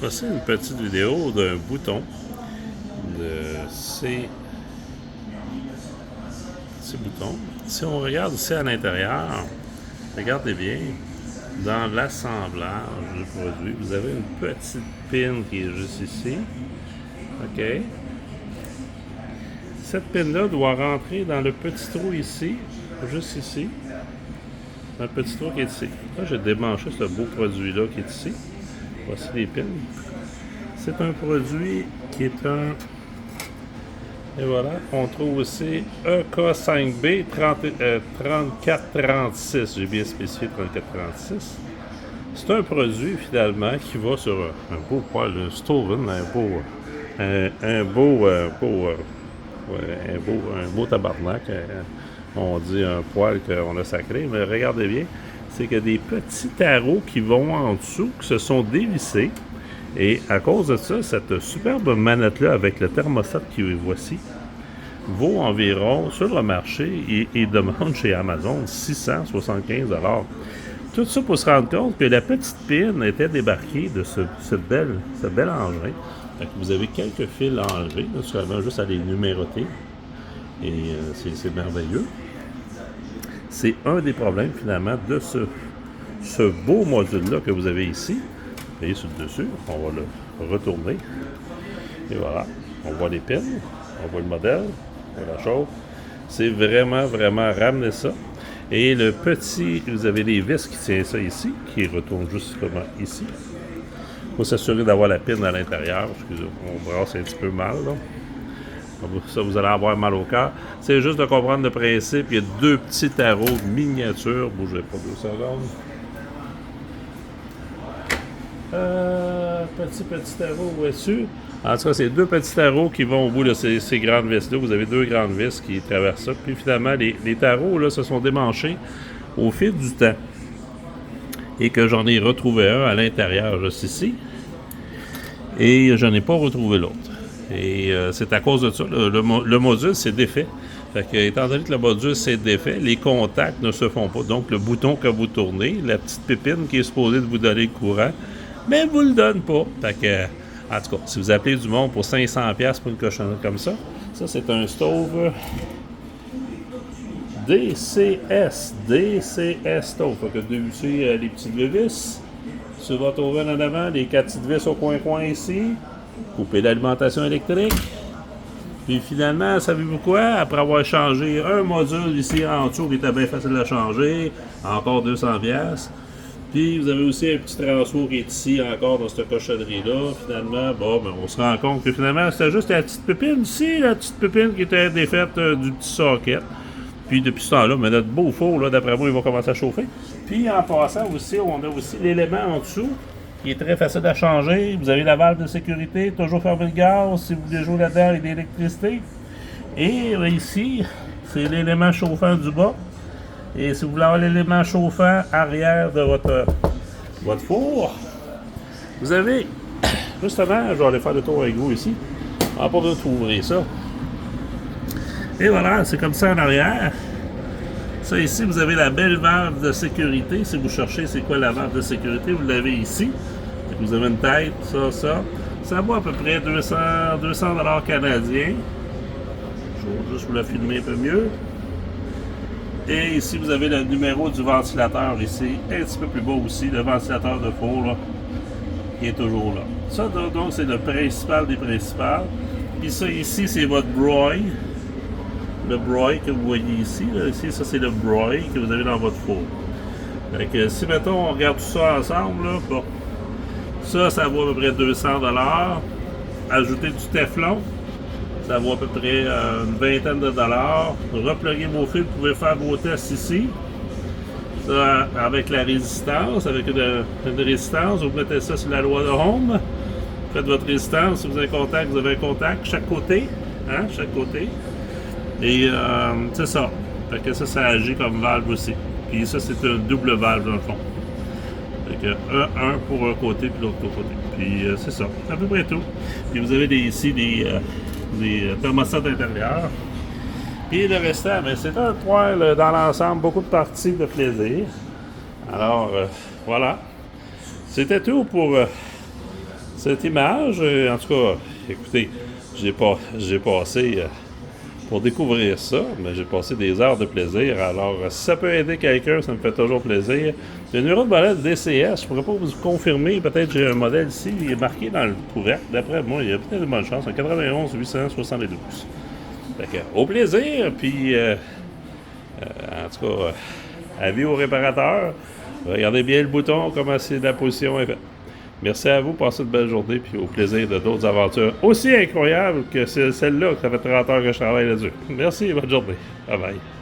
Voici une petite vidéo d'un bouton de ces boutons. Si on regarde ici à l'intérieur, regardez bien, dans l'assemblage du produit, vous avez une petite pin qui est juste ici. OK? Cette pin-là doit rentrer dans le petit trou ici, juste ici. Dans le petit trou qui est ici. Là, j'ai démanché ce beau produit-là qui est ici. Voici les pins. C'est un produit qui est un... Et voilà, on trouve aussi EK5B 3436. J'ai bien spécifié 3436. C'est un produit, finalement, qui va sur un beau poêle, un Stoven, un beau tabarnak. On dit un poêle qu'on a sacré, mais regardez bien, c'est qu'il y a des petits tarots qui vont en dessous, qui se sont dévissés. Et à cause de ça, cette superbe manette-là avec le thermostat qui est voici, vaut environ, sur le marché, et demande chez Amazon 675 $. Tout ça pour se rendre compte que la petite pin était débarquée de ce bel engin. Fait que vous avez quelques fils à enlever, naturellement, juste à les numéroter. Et c'est merveilleux. C'est un des problèmes, finalement, de ce beau module-là que vous avez ici. Appuyez sur le dessus, on va le retourner. Et voilà, on voit les pins, on voit le modèle, on voit la chose. C'est vraiment ramener ça. Et le petit, vous avez les vis qui tiennent ça ici, qui retournent justement ici. Il faut s'assurer d'avoir la pin à l'intérieur, excusez, on brasse un petit peu mal, là. Ça, vous allez avoir mal au cœur. C'est juste de comprendre le principe. Il y a deux petits tarots miniatures. Bougez pas 2 secondes. Petit tarot, où est-ce? En tout cas, c'est deux petits tarots qui vont au bout de ces grandes vis-là. Vous avez deux grandes vis qui traversent ça. Puis finalement, les tarots là, se sont démanchés au fil du temps. Et que j'en ai retrouvé un à l'intérieur, juste ici. Et je n'ai pas retrouvé l'autre. Et c'est à cause de ça. Le module s'est défait. Fait que, étant donné que le module s'est défait, les contacts ne se font pas. Donc, le bouton que vous tournez, la petite pépine qui est supposée de vous donner le courant, mais vous le donne pas. Fait que, en tout cas, si vous appelez du monde pour 500$ pour une cochonnerie comme ça, ça c'est un stove DCS stove. Fait que dévisser les petites vis sur votre oven en avant, les 4 petites vis au coin ici, couper l'alimentation électrique. Puis finalement, savez-vous quoi? Après avoir changé un module ici en dessous qui était bien facile à changer, encore 200$. Puis vous avez aussi un petit transfo qui est ici encore dans cette cochonnerie-là. Finalement, on se rend compte que finalement, c'était juste la petite pépine ici, la petite pépine qui était défaite du petit socket. Puis depuis ce temps-là, mais notre beau four, là, d'après moi, il va commencer à chauffer. Puis en passant aussi, on a aussi l'élément en dessous qui est très facile à changer. Vous avez la valve de sécurité, toujours fermer le gaz si vous voulez jouer là-dedans avec de l'électricité. Et ici, c'est l'élément chauffant du bas. Et si vous voulez avoir l'élément chauffant arrière de votre four, vous avez, justement, je vais aller faire le tour avec vous ici. On va pas besoin de ouvrir ça. Et voilà, c'est comme ça en arrière. Ça ici, vous avez la belle valve de sécurité. Si vous cherchez c'est quoi la valve de sécurité, vous l'avez ici. Vous avez une tête, ça. Ça vaut à peu près 200 $ canadiens. Je vais juste vous la filmer un peu mieux. Et ici, vous avez le numéro du ventilateur ici. Un petit peu plus bas aussi, le ventilateur de four, là, qui est toujours là. Ça, donc, c'est le principal des principales. Puis ça, ici, c'est votre broil. Le broil que vous voyez ici. Là, ici, ça, c'est le broil que vous avez dans votre four. Fait que si, mettons, on regarde tout ça ensemble, là, bon, ça vaut à peu près 200$. Ajouter du Teflon, ça vaut à peu près une vingtaine de dollars. Repluguer vos fils, vous pouvez faire vos tests ici. Ça, avec la résistance, avec une résistance, vous mettez ça sur la loi de Ohm. Faites votre résistance. Si vous avez un contact, vous avez un contact. Chaque côté. Chaque côté. Et c'est ça. Fait que ça agit comme valve aussi. Puis ça, c'est une double valve dans le fond. Fait que un pour un côté, puis l'autre pour l'autre côté. Puis c'est ça. C'est à peu près tout. Puis vous avez ici des thermostats intérieurs. Puis le restant, mais c'est un poêle dans l'ensemble, beaucoup de parties de plaisir. Alors, voilà. C'était tout pour cette image. En tout cas, écoutez, j'ai passé, pour découvrir ça, mais j'ai passé des heures de plaisir. Alors, si ça peut aider quelqu'un, ça me fait toujours plaisir. Le numéro de modèle DCS, je pourrais pas vous confirmer. Peut-être j'ai un modèle ici, il est marqué dans le courant. D'après moi, il y a peut-être de bonnes chances. Un 91 872. Fait que, au plaisir, puis en tout cas, avis au réparateur. Regardez bien le bouton, comment la position est faite. Merci à vous, passez une belle journée, puis au plaisir de d'autres aventures aussi incroyables que celle-là, que ça fait 30 heures que je travaille là-dessus. Merci, bonne journée. Bye bye.